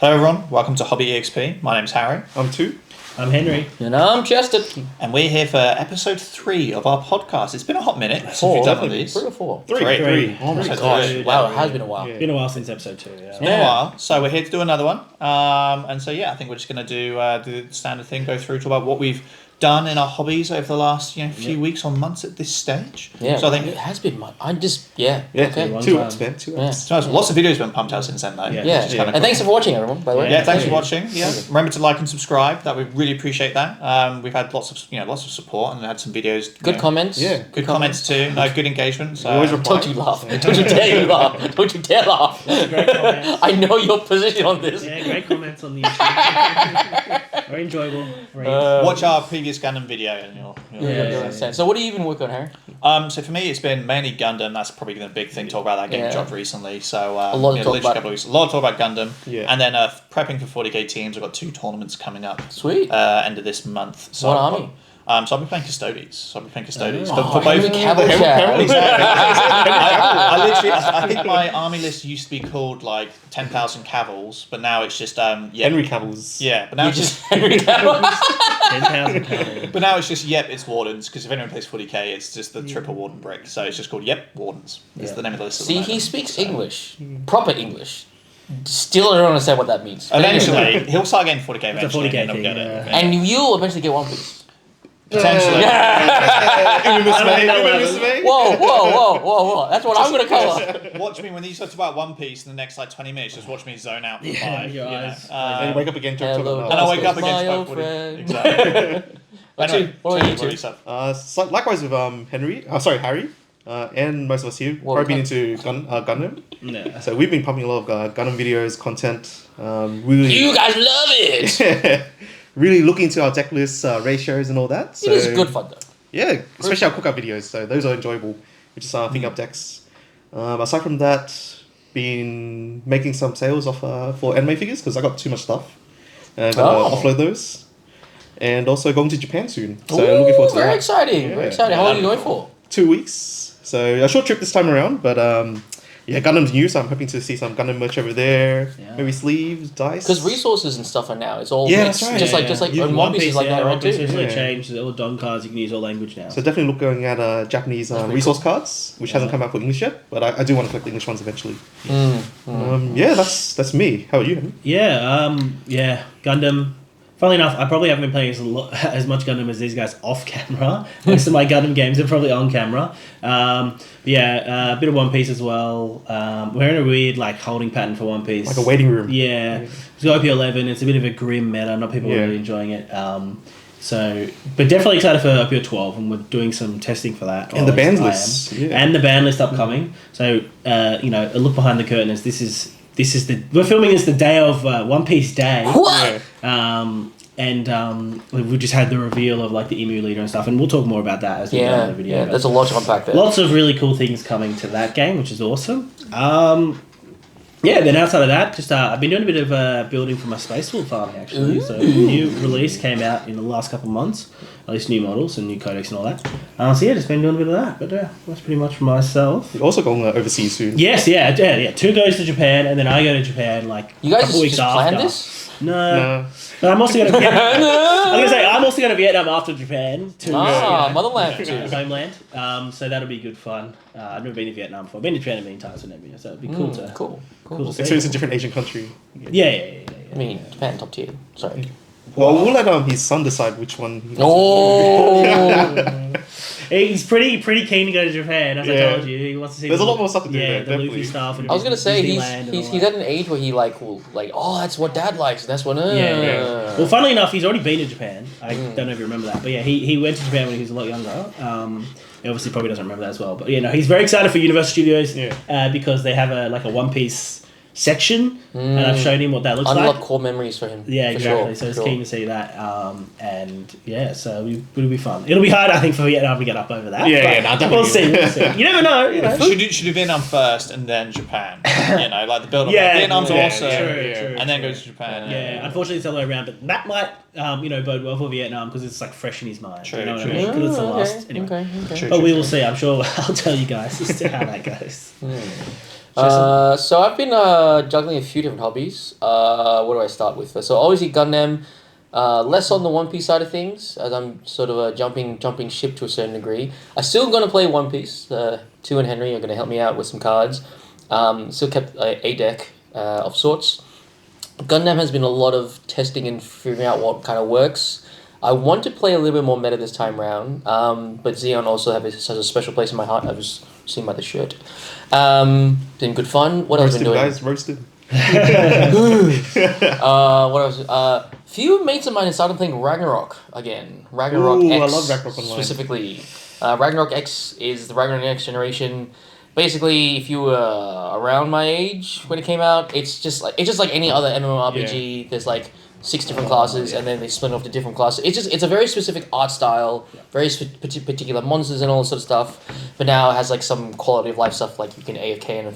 Hello everyone, welcome to HobbyEXP. My name's Harry. I'm 2. I'm Henry. And I'm Chester. And we're here for episode 3 of our podcast. It's been a hot minute since we've done one of these. 3 or 4? 3. Oh my Episode gosh. three. Wow, it has been a while. Been a while since episode 2. It's been a while, so we're here to do another one. And so yeah, I think we're just going to do the standard thing, go through, talk about what we've done in our hobbies over the last few weeks or months at this stage. Yeah, so I think it has been much. I just, Yeah, okay. 2 weeks, man. 2 weeks. so lots of videos been pumped out since then though. Yeah. Yeah, Which is kinda and thanks for watching, everyone, by the way. Yeah, thanks for watching. Yeah, remember to like and subscribe. That we really appreciate that. We've had lots of support and had some videos. Good comments. Yeah. Good comments too. No, good engagement. So We always reply. Don't you laugh. Don't you dare laugh. Don't you dare laugh. Great comments. I know your position on this. Yeah, great comments on the YouTube. Very enjoyable. watch our previous Gundam video and you'll You'll understand. So what do you even work on, Harry? So for me, it's been mainly Gundam. That's probably been a big thing to talk about. That game dropped recently, so A lot to talk literally a about. couple of weeks. A lot to talk about Gundam. Yeah. And then prepping for 40k teams. I've got 2 tournaments coming up. Sweet. End of this month. So What army? So I'll be playing Custodes. So I'll be playing Custodes. Oh, But for both. Henry Cavill chat. Exactly. I think my army list used to be called like 10,000 Cavils, but now it's just Henry Cavill's. Yeah, but now You it's just just. Henry Cavill. 10,000 calories. But now it's just it's Wardens, because if anyone plays 40k, it's just the triple Warden brick. So it's just called Wardens. It's the name of the list. at the See, moment. he speaks English. Proper English. Still don't understand what that means. Eventually, he'll start getting 40k It's a eventually. 40K and he'll thing, get yeah. it. And you'll eventually get One Piece. Potentially. Whoa. That's what I'm going to cover. Watch me when you talk about One Piece in the next like 20 minutes. Just watch me zone out for 5. your you know. eyes. And you wake up again to Hello, And I'll wake up my against old both friend. Exactly. Anyway, What about you two? So likewise with Harry, and most of us here, Well, probably been into Gundam. Yeah. So we've been pumping a lot of Gundam videos, content. Really, You guys love it. really looking into our deck lists, ratios, and all that. So, It is good fun, though. Yeah, especially our cookout videos. So those are enjoyable. We just picking up decks. Aside from that, been making some sales of for anime figures because I got too much stuff. And offload those. And also going to Japan soon. So looking forward to very that. exciting. Yeah. Very exciting. How long are you going for? 2 weeks. So a short trip this time around, but Gundam's new, so I'm hoping to see some Gundam merch over there. Yeah. Maybe sleeves, dice. Because resources and stuff are now. It's all Yeah, mixed. that's right. Just like You and can One Piece is like that, right? One Piece Too. has Yeah. changed. All the Don cards, you can use all language now. So definitely looking at Japanese pretty resource cards, which hasn't come out for English yet, but I do want to collect the English ones eventually. That's me. How about you, Henry? Yeah, Gundam. Funnily enough, I probably haven't been playing as much Gundam as these guys off camera. Most of my Gundam games are probably on camera. A bit of One Piece as well. We're in a weird holding pattern for One Piece. Like a waiting room. Yeah. It's got OP11. It's a bit of a grim meta. Not people are really enjoying it. But definitely excited for OP12, and we're doing some testing for that. And the Or at ban least I am. lists. Yeah. And the ban list upcoming. So, a look behind the curtain is we're filming this the day of One Piece Day. What? We just had the reveal of the emu leader and stuff, and we'll talk more about that as we go in the video. Yeah. but There's a lot to unpack there. lots of really cool things coming to that game, which is awesome. Then outside of that, just I've been doing a bit of building for my Space Wolf army actually. Ooh. So a new release came out in the last couple of months, at least new models and new codex and all that. Just been doing a bit of that. But that's pretty much for myself. You're also going overseas soon. Yes, yeah. 2 goes to Japan, and then I go to Japan You guys a couple weeks just planned after. this? No. But I'm also going to. I was going to say I'm also going to Vietnam after Japan to motherland too. homeland. So that'll be good fun. I've never been to Vietnam before. I've been to Japan a million times, so it'd be cool to. Cool. Cool to see. So it's a different Asian country. Yeah. I mean, Japan top tier. Sorry. Well, we'll let his son decide which one. He wants Oh. He's pretty keen to go to Japan, as I Yeah. told you. He wants to see. There's a lot more stuff to do Yeah, there, the definitely. Luffy stuff. And I was gonna say Disneyland and he's all at an age where he will that's what Dad likes. That's what. Yeah. Well, funnily enough, he's already been to Japan. I don't know if you remember that, but yeah, he went to Japan when he was a lot younger. He obviously probably doesn't remember that as well. But he's very excited for Universal Studios because they have a One Piece section, and I've shown him what that looks Unlock like. core memories for him. Yeah, for exactly. Sure, So he's sure. keen to see that, so it'll be fun. It'll be hard, I think, for Vietnam to get up over that. definitely. We'll see. You never know. Should do Vietnam first and then Japan. The build up. Yeah, Vietnam's yeah, awesome. true. And then goes to Japan. Yeah, unfortunately it's the other way around, but that might, bode well for Vietnam because it's fresh in his mind. True, you know what true. I mean? Because it's the Oh, last. okay, Anyway. okay. True, But true, we will true. see. I'm sure I'll tell you guys as to how that goes. So I've been juggling a few different hobbies. What do I start with? So obviously Gundam, less on the One Piece side of things, as I'm sort of jumping ship to a certain degree. I'm still going to play One Piece. Tu and Henry are going to help me out with some cards. Still kept a deck of sorts. Gundam has been a lot of testing and figuring out what kind of works. I want to play a little bit more meta this time round, but Xeon also has a special place in my heart. I was seeing by the shirt. Been good fun. What else been doing? Guys, roasted. What else? Few mates of mine have started playing Ragnarok again. Ragnarok Ooh, X I love Ragnarok Online. specifically. Ragnarok X is the Ragnarok Next Generation. Basically, if you were around my age when it came out, it's just like any other MMORPG. Yeah. There's like 6 different classes, and then they split off to different classes. It's a very specific art style, very particular monsters and all this sort of stuff. But now it has like some quality of life stuff, like you can AFK and a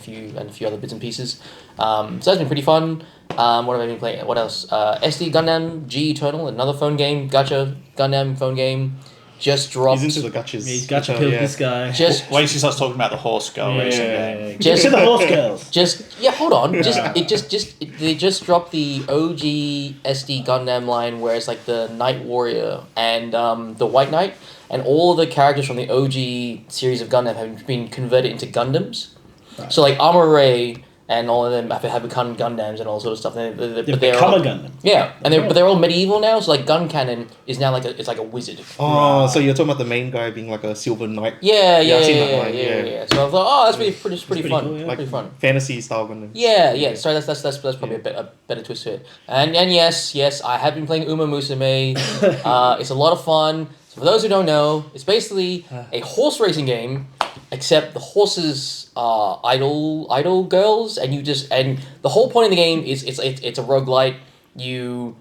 few other bits and pieces. So that's been pretty fun. What have I been playing? What else? SD Gundam G Eternal, another phone game. Gacha Gundam phone game. Just dropped. He's into the gachas. He's gacha killed this guy. Just wait till he starts talking about the horse girl racing game. Just the horse girls. Hold on. They just dropped the OG SD Gundam line where it's like the Night Warrior and the White Knight, and all the characters from the OG series of Gundam have been converted into Gundams. Right. So like Armor Ray and all of them have become Gundams and all sort of stuff. They've become a Gundam. Yeah, and they're all medieval now. So like Gun Cannon is now like a wizard. Oh, so you're talking about the main guy being like a silver knight? Yeah. I've seen that line, yeah. So I thought, that's pretty fun. Cool, yeah. Like pretty fun. fantasy style Gundam. Yeah. Sorry, that's probably a better twist to it. And yes, I have been playing Uma Musume. It's a lot of fun. So for those who don't know, it's basically a horse racing game, except the horses are idol girls, and the whole point of the game is it's a roguelite. You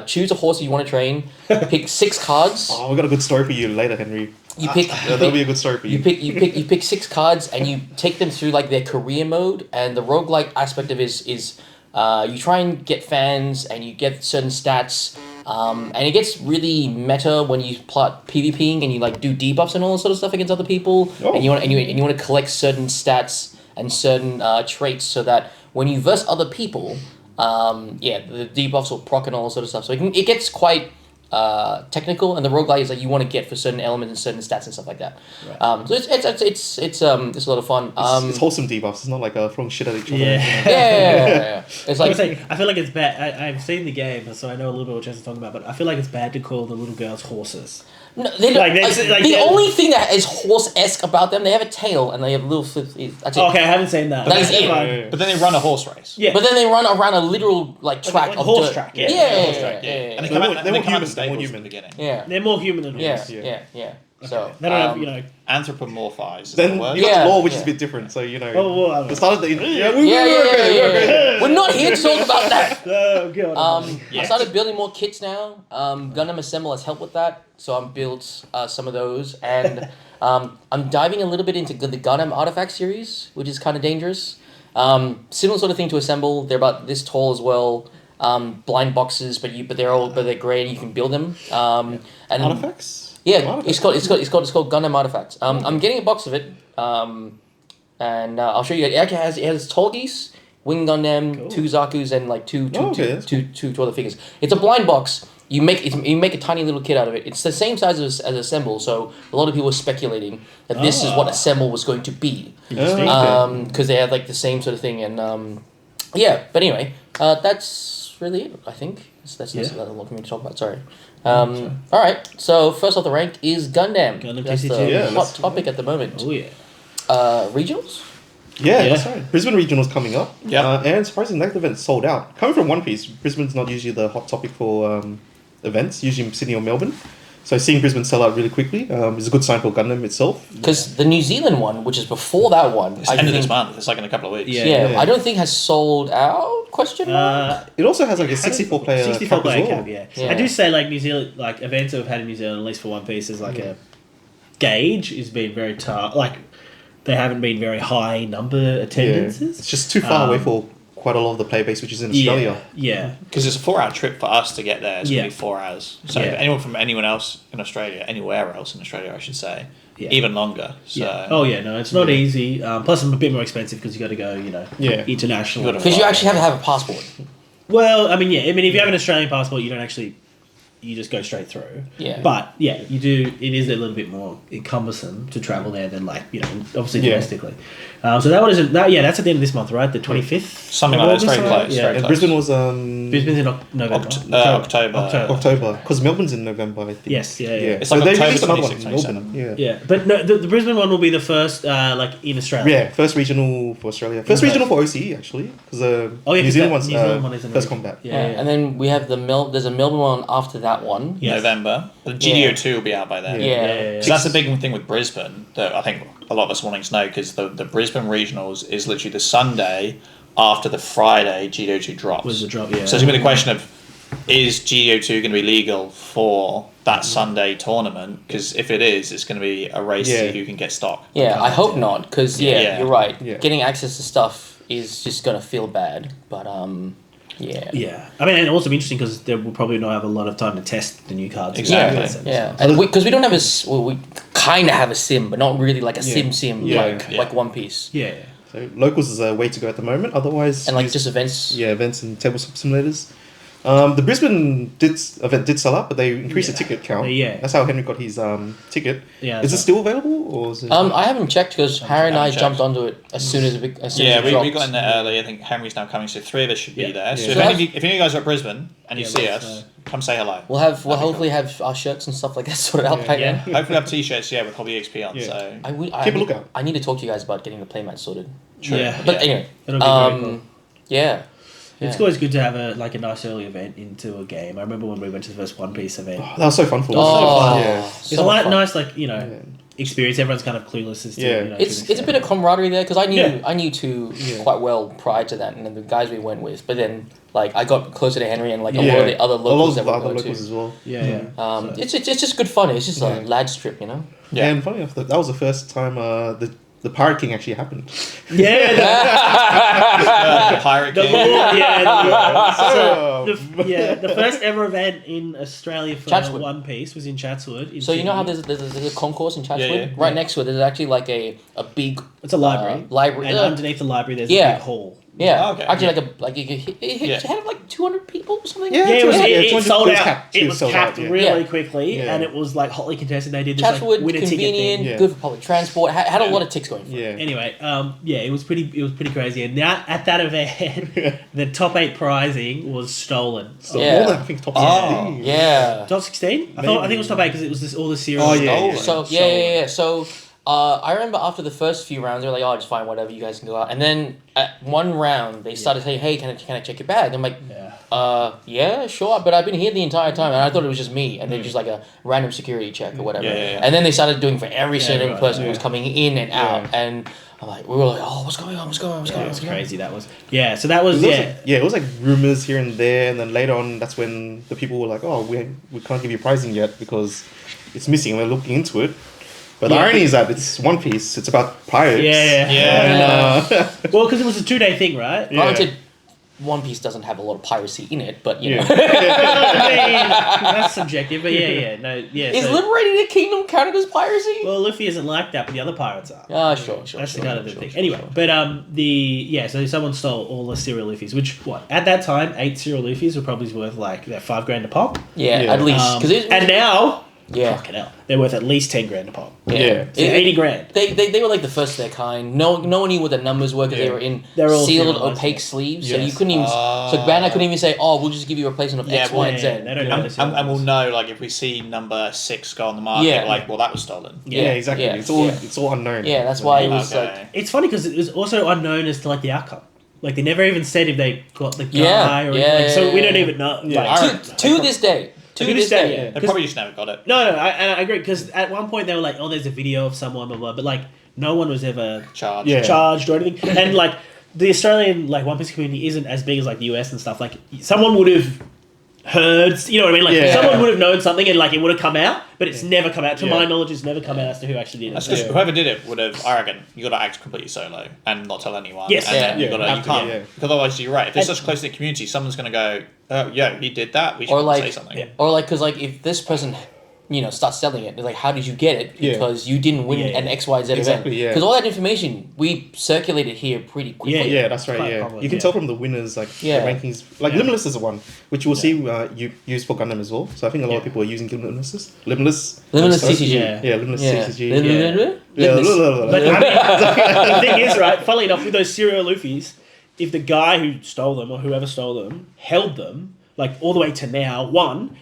choose a horse you want to train, pick 6 cards. Oh, we got a good story for you later, Henry. That'll be a good story for you. You pick 6 cards and you take them through like their career mode, and the roguelike aspect of it is you try and get fans and you get certain stats. And it gets really meta when you plot PvPing and you like do debuffs and all that sort of stuff against other people. Oh. And you want to collect certain stats and certain traits so that when you verse other people, the debuffs will proc and all that sort of stuff. So it gets quite technical, and the roguelike is like you want to get for certain elements and certain stats and stuff like that. Right. So it's a lot of fun. It's wholesome debuffs. It's not like throwing shit at each other. Yeah. It's like I feel like it's bad. I've seen the game, so I know a little bit what Jason's talking about. But I feel like it's bad to call the little girls horses. No, the only thing that is horse-esque about them, they have a tail and they have little flips. That's it. Okay, I haven't seen that. That's it. Yeah. But then they run a horse race. Yeah. But then they run around a literal track like a horse track. Yeah. And they come out more human in the beginning. Yeah. They're more human than horses. Yeah. So they don't have anthropomorphized. Then you got the law, which is a bit different. So the start of the We're not here to talk about that. Oh god. I started building more kits now. Gundam Assemble has helped with that, so I'm built some of those, and I'm diving a little bit into the Gundam Artifact series, which is kind of dangerous. Similar sort of thing to Assemble. They're about this tall as well. Blind boxes, but they're grey and you can build them. And artifacts. Yeah, it's called Gundam Artifacts. I'm getting a box of it, and I'll show you. It actually has Tall Geese, Wing Gundam, 2 Zaku's, and like two other figures. It's a blind box. You make a tiny little kit out of it. It's the same size as Assemble, so a lot of people are speculating that this is what Assemble was going to be, because they had like the same sort of thing. And but anyway, that's really it. I think that's a lot for me to talk about. Sorry. All right. So first off the rank is Gundam. That's the hot topic at the moment. Oh yeah. Regionals? Yeah, that's right. Brisbane Regional's coming up. Yeah. And surprisingly, that event sold out. Coming from One Piece, Brisbane's not usually the hot topic for events, usually Sydney or Melbourne. So seeing Brisbane sell out really quickly is a good sign for Gundam itself. Because the New Zealand one, which is before that one... It's end of this month. It's like in a couple of weeks. Yeah. I don't think has sold out, question mark? It also has like a 64-player cap as well. Yeah. I do say like New Zealand, like events that we've had in New Zealand, at least for One Piece, is like a gauge is being very tough. Like they haven't been very high number attendances. It's just too far away for quite a lot of the player base, which is in Australia. Yeah. Because it's a 4-hour trip for us to get there. It's going to be 4 hours. So Yeah. anyone from anyone else in Australia, anywhere else in Australia, I should say, even longer. So. Yeah. Oh yeah, no, it's not easy. Plus, it's a bit more expensive because you got to go, international. Because you actually have to have a passport. Well, I mean, if you have an Australian passport, you don't actually. You just go straight through. Yeah. But you do. It is a little bit more cumbersome to travel there than obviously domestically. So that one isn't. That's at the end of this month, right? The 25th. Something like that. It's very close. Yeah. Very And close. Brisbane was Brisbane's in November. October. because Melbourne's in November, I think. Yes. Yeah. It's So like they October released another one 26th, in 27th. Melbourne. Yeah. Yeah, but no, the Brisbane one will be the first, in Australia. Yeah, first regional for Australia. First regional for OCE actually, because New Zealand one's New Zealand one isn't first really- combat. Yeah. And then we have there's a Melbourne one after that one. Yes. November. The GDO2 will be out by then. Yeah. So that's the big thing with Brisbane that I think a lot of us wanting to know, because the Brisbane regionals is literally the Sunday after the Friday GDO2 drops. Was the drop, yeah. So it's going to be the question of, is GDO2 going to be legal for that Sunday tournament? Because if it is, it's going to be a race to see who can get stock. Yeah, I hope not, because you're right. Yeah. Getting access to stuff is just gonna feel bad. But yeah. Yeah, I mean, and also be interesting because they will probably not have a lot of time to test the new cards. Exactly. Yeah, and because we don't have we kind of have a sim, but not really like a sim Yeah. like One Piece. Yeah. So locals is a way to go at the moment. Otherwise, And like just events. Yeah, events and tabletop simulators. The Brisbane event did sell out, but they increased the ticket count. Yeah. That's how Henry got his ticket. Yeah, Is it still available, or is it? I haven't checked because Harry and I haven't jumped checked. onto it as soon as it We dropped. got in there early. I think Henry's now coming, so 3 of us should be there. So Yeah. if any of you guys are at Brisbane and you see let's, us, come say hello. We'll hopefully have our shirts and stuff like that sorted out by then. Hopefully have t-shirts, with HobbyEXP on. Yeah. So Keep a lookout. I need to talk to you guys about getting the playmat sorted. True. Yeah. But anyway, It'll be very cool. yeah. It's always good to have a nice early event into a game. I remember when we went to the first One Piece event. That was so fun for us. Oh, Yeah. It's so a much fun. nice experience. Everyone's kind of clueless as to It's a bit of camaraderie there because Yeah. I knew two quite well prior to that, and then the guys we went with. But then I got closer to Henry and a lot of the other locals that we other go locals to. as well. Yeah. It's just good fun. It's just a lads trip, Yeah, and funny enough, that was the first time the Pirate King actually happened. Yeah. Pirate King. The first ever event in Australia for Chatswood. One Piece was in Chatswood. So you know how there's a concourse in Chatswood? Yeah. Right next to it, there's actually like a big it's a library. library. And underneath the library, there's a Yeah. big hall. Yeah, Oh, okay. actually it had like 200 people or something. Yeah. Yeah, it 200 sold it was out. capped. It was sold capped out, really Yeah. quickly, Yeah. and it was like hotly contested. They did this Chatswood, winner ticket convenient, thing. Yeah. good for public transport. Had a lot of ticks going for it. Yeah. Anyway, it was pretty crazy. And now at that event, the top 8 prizing was stolen. So Yeah. more than I think top Oh. 16. Yeah. Top 16? I think it was top 8 because it was all the series. Oh, yeah. So yeah. So I remember after the first few rounds, they were like, "Oh, just fine, whatever. You guys can go out." And then at one round, they started saying, "Hey, can I check your bag?" I'm like, yeah, sure." But I've been here the entire time, and I thought it was just me, and then just like a random security check or whatever. Yeah. And then they started doing for every single right, person who was coming in and out, Yeah. and we were like, "Oh, what's going on? What's going on? What's going on?" It was What's going on?" crazy, that was. Yeah, so that was, It was like rumors here and there, and then later on, that's when the people were like, "Oh, we can't give you pricing yet because it's missing." And we're looking into it. But the irony is that it's One Piece. It's about pirates. Yeah. Well, because it was a 2-day thing, right? Yeah. Granted, One Piece doesn't have a lot of piracy in it, but you know. I mean, that's subjective, but Is so- liberating the kingdom counted as piracy? Well, Luffy isn't like that, but the other pirates are. Sure. That's the kind of the thing. Anyway, but so someone stole all the cereal Luffys, which at that time 8 cereal Luffys were probably worth like $5,000 a pop. Yeah, Yeah. at least. And now, Yeah. fucking hell, they're worth at least $10,000 a pop. Yeah. So $80,000. They were like the first of their kind. No one knew what the numbers were because they were in They're all sealed, serialized, opaque yeah. sleeves. So Yes. you couldn't even. So Bandai couldn't even say, "Oh, we'll just give you a replacement of X, Y, and Z." They don't know this. And we'll know, like, if we see number 6 go on the market, Yeah. well, that was stolen. Yeah, exactly. Yeah. It's all unknown. Yeah, that's why it was Okay. like. It's funny because it was also unknown as to like the outcome. Like they never even said if they got the guy Yeah, or yeah, so we yeah, don't yeah. even know. Yeah. Like, To this day. To this day. yeah. They probably just never got it. No, I agree because at one point they were like, "Oh, there's a video of someone, blah blah," but like no one was ever Charged. Yeah. charged or anything. And like the Australian like One Piece community isn't as big as like the US and stuff. Like someone would have heard, you know what I mean? Like Yeah. someone would have known something and like it would have come out, but it's never come out. To Yeah. my knowledge, it's never come out as to who actually did That's it. because whoever did it would have, I reckon, you got to act completely solo and not tell anyone. Yes. And then Yeah. you got to, Yeah. you can't, Yeah. because otherwise you're right. If it's such a close-knit community, someone's going to go, "Oh, yeah, he did that. We should Or say like, something." or like, because like if this person start selling it. They're like, how did you get it? Yeah. Because you didn't win an XYZ event. Exactly, yeah. Because all that information we circulated here pretty quickly. Yeah, that's right. Quite Yeah, public, you can yeah. tell from the winners, like Yeah. the rankings. Like Limitless is the one which you will see you use for Gundam as well. So I think a lot of people are using Limitless. Limitless sorry. TCG. Yeah, Limitless TCG. But I mean, the thing is, right? Funnily enough, with those serial Luffys, if the guy who stole them or whoever stole them held them, like all the way to now,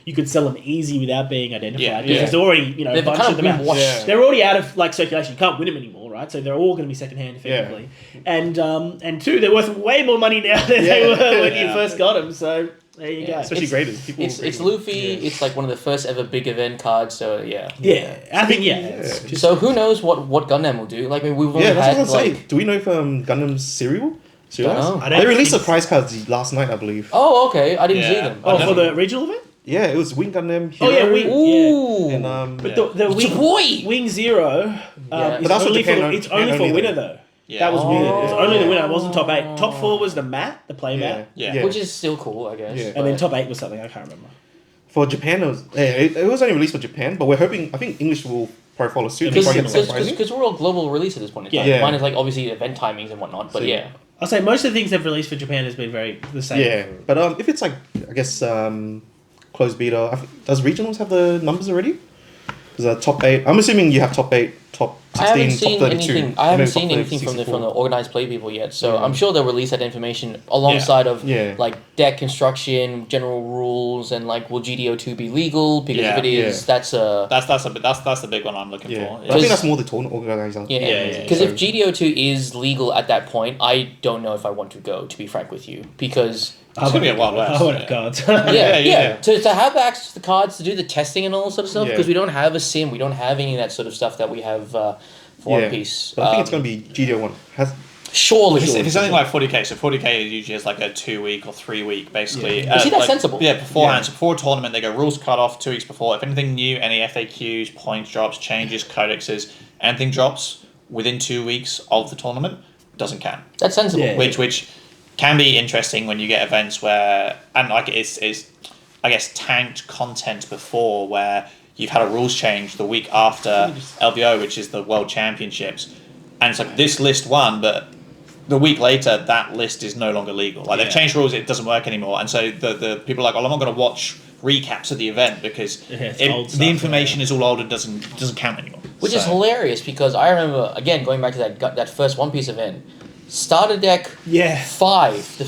you could sell them easy without being identified. Yeah, Because there's already, a They've bunch kind of of them been out. washed. Yeah. They're already out of like circulation. You can't win them anymore, right? So they're all going to be secondhand effectively. And two, they're worth way more money now than they were when you first got them. So there you go. Especially graded. People It's Luffy. It's like one of the first ever big event cards. So yeah. Yeah, I think it's just- So who knows what Gundam will do? Like, I mean, we've only Yeah, that's had what I'm saying. like. Do we know if Gundam's serial? Don't know. I don't They released the think- prize cards last night, I believe. Oh, okay. I didn't see Yeah. them. Oh, for the regional event? Yeah, it was Wing Gundam. Oh, yeah, Hero, Wing. Ooh. And But the It's a wing, boy. wing Zero, Yeah. is But that's what only Japan for, own- it's Japan only for only winner though. though. Yeah. That was weird. It was only the winner. It wasn't top 8. Oh. Top 4 was the mat, the play mat, Yeah. Which is still cool, I guess. Yeah. and then but- top 8 was something I can't remember. For Japan, it was only released for Japan, but we're hoping. I think English will probably follow suit. They probably get the same pricing. Because we're all global release at this point in time. Yeah. Mine is like obviously event timings and whatnot, but So- yeah. I'll say most of the things they've released for Japan has been very the same. Yeah, but if it's like I guess closed beta, does regionals have the numbers already? Because top 8, I'm assuming you have top 8, top 16, I haven't top seen 32. anything. I haven't and then seen top anything from the 64. organized play people yet. So I'm sure they'll release that information alongside of Yeah. like deck construction, general rules, and like will GDO2 be legal? Because Yeah. if it is, that's a That's the big one I'm looking Yeah, for. but I think that's more the tournament organizer. yeah. Because So- if GDO2 is legal at that point, I don't know if I want to go. To be frank with you, because It's gonna be a wild west. I would have yeah. cards. yeah. To have access to the cards to do the testing and all that sort of stuff, Yeah. because we don't have a sim, we don't have any of that sort of stuff that we have for One Piece. But I think it's going to be GDO1. Surely. If it's something like 40k, so 40k is usually is like a 2 week or 3 week basically. Yeah. See, that's sensible. Yeah, beforehand. Yeah. So before a tournament, they go rules cut off 2 weeks before. If anything new, any FAQs, points drops, changes, codexes, anything drops within 2 weeks of the tournament, doesn't count. That's sensible. Yeah. Which can be interesting when you get events where, and like it's I guess tanked content before where you've had a rules change the week after LVO, which is the World Championships, and it's like this list won, but the week later that list is no longer legal. Like they've changed rules, it doesn't work anymore, and so the people are like, well, I'm not going to watch recaps of the event because it's old the stuff, information is all old and doesn't count anymore. Which is hilarious because I remember, again, going back to that first One Piece event, Starter Deck 5, the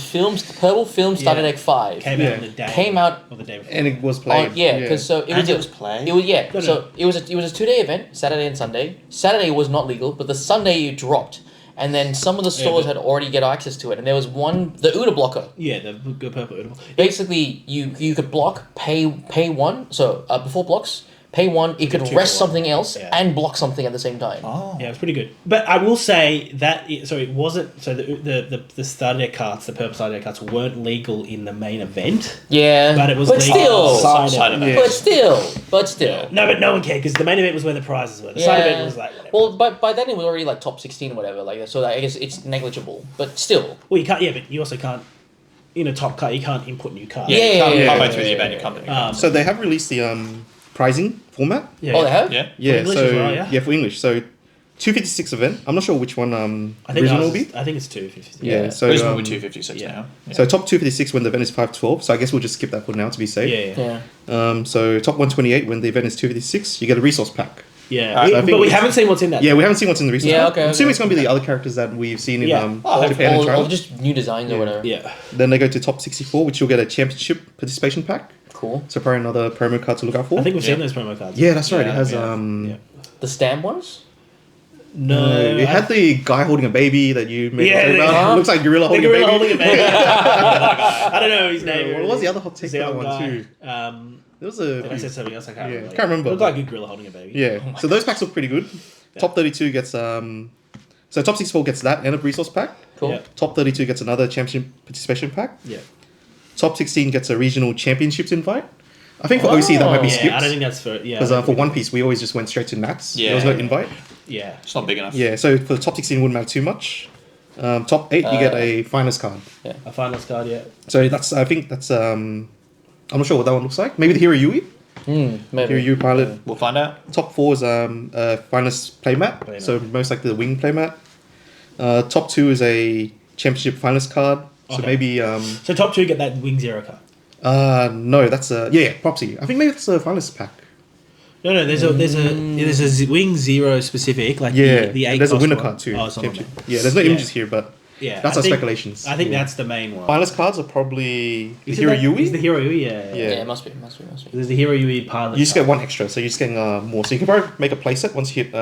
purple film Starter Deck 5 Came out on the day. came out or the day before. And it was played. because so it was played. It was No. So it was a 2-day event, Saturday and Sunday. Saturday was not legal, but the Sunday it dropped, and then some of the stores had already get access to it, and there was one, the Uda blocker. Yeah, the good purple. Basically, you could block, pay one, so before blocks. Pay one, it could two rest for one. something else Yeah. and block something at the same time. Oh. Yeah, it was pretty good. But I will say that it wasn't. So the starter deck cards, the purple starter deck cards, weren't legal in the main event. Yeah, But it was but legal still, side event. but still. No, but no one cared because the main event was where the prizes were. The side event was like whatever. Well, by then it was already like top 16 or whatever. Like so, I guess it's negligible, but still. Well, you can't. Yeah, but you also can't. In a top card, you can't input new cards. You can't Yeah. halfway through the event, you can't do it. So they have released the pricing format. Yeah. Oh, they have? Yeah. Yeah, English so as well, yeah? for English. So 256 event. I'm not sure which one I think original ours will is- be. I think it's 250. Yeah, so Original with 256 yeah. now. Yeah. so top 256 when the event is 512. So I guess we'll just skip that for now to be safe. Yeah. So top 128 when the event is 256, you get a resource pack. Yeah. I But think we it's- haven't seen what's in that. Yeah, we haven't seen what's in the resource Yeah, pack. okay, I'm assuming okay. it's going to be the other characters that we've seen in Yeah. Japan and Or China. just new designs or whatever. Yeah. Then they go to top 64, which you'll get a championship participation pack. Cool. So probably another promo card to look out for. I think we've seen those promo cards. Yeah, that's right. Yeah, it has yeah. The stamp ones? No. it had the guy holding a baby that you made Yeah, a joke the- about. It looks like gorilla the holding gorilla a baby. holding a baby. I don't know his name. What was the other hot take The for that old one guy. too? There was a I said something else. I can't Yeah, remember. can't remember. Looked like a good gorilla holding a baby. yeah. So those packs look pretty good. Top 32 gets so top 64 gets that and a resource pack. Cool. Yeah. Top 32 gets another championship participation pack. Yeah. Top 16 gets a regional championships invite. I think for OC that might be Oh. skipped. Yeah, I don't think that's for. Yeah. Because for One Piece, we always just went straight to Nats. Yeah. There was no invite. Yeah. It's not big enough. Yeah, so for the top 16, it wouldn't matter too much. Top 8, you get a finals card. A finals card, yeah. So I think that's, I'm not sure what that one looks like. Maybe the Hero Yui? Maybe. Kiryu pilot. We'll find out. Top 4 is finalist playmat, so most likely the wing playmat. Top 2 is a championship finalist card, so maybe So top 2 get that Wing Zero card. no, that's a Propsy. I think maybe it's a finalist pack. No, there's a Wing Zero specific, like the 8 and there's a winner one. card too. Oh, it's not on Championship. there. Yeah, there's no images here, but that's our speculations. I think that's the main one. Finalist cards are probably the Is Hero it that- Yui. Is the Hero Yui? Yeah. Yeah. Yeah, it must be. There's the Hero Yui pilot. You just get card. one extra, so you're just getting more. So you can probably make a playset once you hit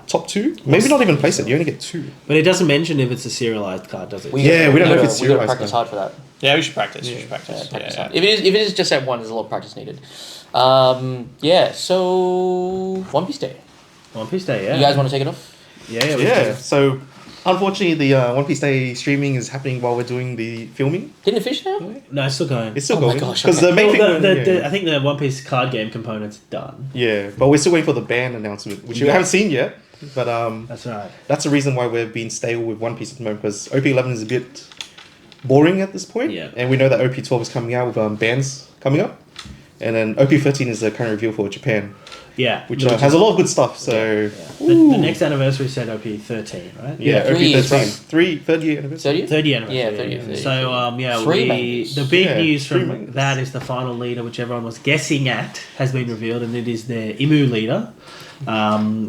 top 2. Maybe not even playset. You only get 2. But it doesn't mention if it's a serialized card, does it? we don't know if it's We gotta serialized practice now. hard for that. Yeah, we should practice. Yeah. We should practice. Practice Yeah. hard. If it is just at 1, there's a lot of practice needed. So One Piece Day. One Piece Day, yeah. You guys want to take it off? Yeah, Yeah. So unfortunately, the One Piece Day streaming is happening while we're doing the filming. Didn't it finish now? No, it's still going. It's still Oh my going gosh, because okay. the main thing. I think the One Piece card game component's done. Yeah, but we're still waiting for the ban announcement, which we haven't seen yet. But That's right. that's the reason why we're being stale with One Piece at the moment, because OP11 is a bit boring at this point. Yeah. And we know that OP12 is coming out with bans coming up. And then OP13 is the current reveal for Japan, Yeah. which has a lot of good stuff. So The next anniversary said OP13, right? yeah, 3 years, OP13. right? Third year anniversary. 30th? 30th anniversary. Yeah, 30th. So, 3 mangas. the big Yeah, news 3 from mangas. that is the final leader, which everyone was guessing at, has been revealed, and it is the Imu leader,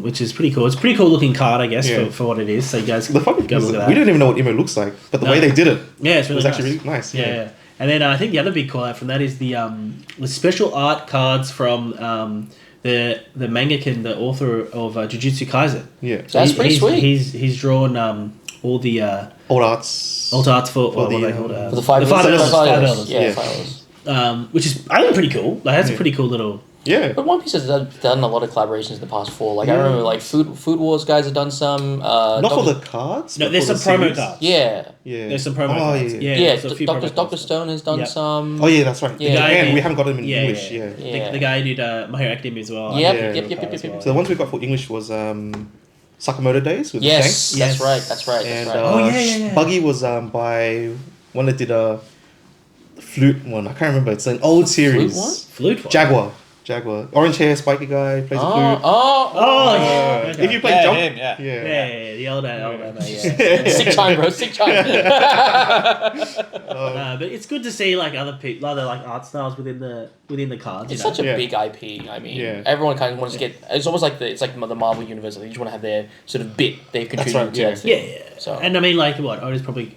which is pretty cool. It's a pretty cool looking card, I guess, Yeah. for what it is. So you guys The funny go thing is look at that that. we don't even know what Imo looks like, but the way they did it Yeah, it's really was nice. actually really nice. Yeah. And then I think the other big call out from that is the special art cards from the mangakin, the author of Jujutsu Kaisen. Yeah. So that's pretty sweet. He's drawn all the Old arts. alt arts for For what the, are they called? For the five elders. Five Five Elders. elders. Yeah, Yeah. 5 Elders. Which is I think pretty cool. Like that's a pretty cool little. Yeah. But One Piece has done a lot of collaborations in the past 4. Like I remember, like Food Wars guys have done some. Not for the cards. No, but there's for some the promo series. cards. Yeah. Yeah. There's some promo Oh, cards. yeah. Yeah, there's a few promo Doctor cards. Stone has done Yep. some. Oh yeah, that's right. Yeah. And we haven't got them in Yeah, English. yeah. Yeah. Yeah. The guy who did My Hero Academia as well. Yep, Yeah. yep. So the ones we got for English was Sakamoto Days with Yes, Shanks. Yes. that's right. And Oh, yeah. Buggy was by one that did a flute one. I can't remember. It's an old series. one? Flute one. Jaguar. Orange hair, spiky guy, plays a flute. Oh, yeah. If you play Yeah, jump, him, yeah. Yeah, the older, yeah. Sick time, bro. Sick time. But it's good to see like other people, other like art styles within the cards. It's you know? such a Yeah. big IP. I mean, Yeah. everyone kind of wants to get. It's almost like the Marvel universe. They just want to have their sort of bit they've contributed right, to. yeah. that thing. Yeah. So And I mean, like, what? Oda's probably,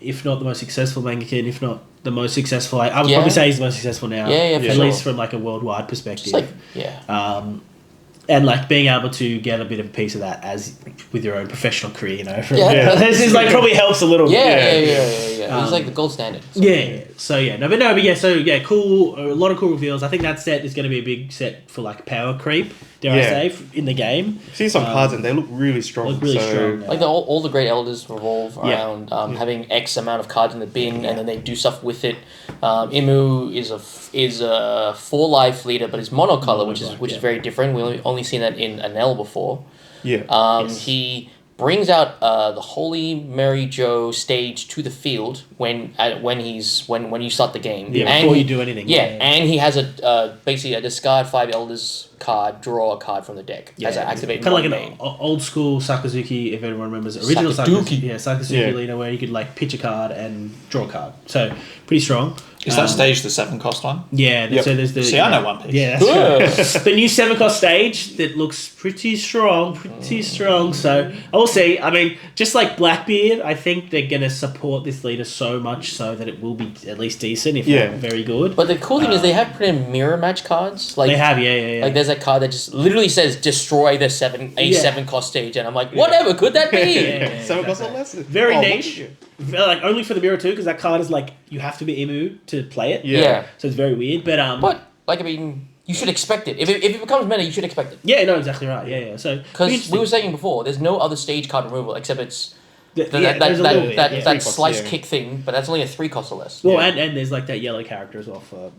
if not the most successful mangakin, if not the most successful, I would Yeah. probably say he's the most successful now. Yeah, for At sure. least from like a worldwide perspective. just like yeah. And like being able to get a bit of a piece of that as with your own professional career, you know. From, Yeah. this is like probably helps a little. Yeah. He's like the gold standard. So, Yeah. So yeah. Cool. A lot of cool reveals. I think that set is going to be a big set for like power creep. Dare I Yeah. say in the game? I've seen some cards and they look really strong. Look really strong. Like all the great elders revolve Yeah. around having X amount of cards in the bin, and then they do stuff with it. Imu is a 4 life leader, but it's monocolor, which is very different. We only seen that in Anel before. Yeah. Yes. He brings out the Holy Mary Joe stage to the field when you start the game. Yeah, And before he- you do anything. Yeah, and he has basically a discard 5 elders card, draw a card from the deck as an activate. Kind of like main. an old school Sakazuki, if everyone remembers original Sakazuki. Sakazuki Yeah. leader, where you could like pitch a card and draw a card. So pretty strong. Is that stage the 7 cost one? Yeah. Yep. So there's the. See, I know One Piece. Yeah, that's right. The new 7 cost stage that looks pretty strong. So I will see. I mean, just like Blackbeard, I think they're gonna support this leader so much so that it will be at least decent, if not very good. But the cool thing is they have put in mirror match cards. Like They have, yeah. Like there's a card that just literally says destroy the 7 cost stage, and I'm like, whatever could that be? Yeah, Seven cost exactly. or less. Very Oh, niche. Like only for the mirror too, because that card is like you have to be Imu to play it. Yeah. So it's very weird, but But like I mean, you should expect it. If it becomes meta, you should expect it. yeah, no, exactly right. Yeah. So Because we were saying before, there's no other stage card removal except it's That cost, slice yeah. kick thing, but that's only a 3 cost or less. Well, and there's like that yellow character as well for.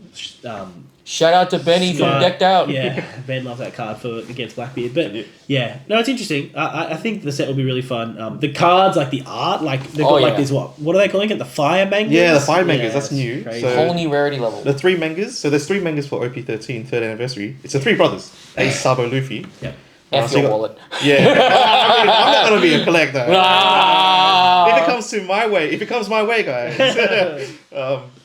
Shout out to Benny from Decked Out. Yeah, Ben loves that card for against Blackbeard. But yeah, no, it's interesting. I think the set will be really fun. The cards, like the art, like they've got like these what are they calling it? The fire mangas. Yeah, the fire mangas. That's new. Crazy. So Whole new rarity level. the 3 mangas. So there's 3 mangas for OP13 third anniversary. It's the 3 brothers: Ace, Sabo, Luffy. Yep. F so you your got- wallet. Yeah, I'm not gonna be a collector. If it comes to my way, if it comes my way, guys.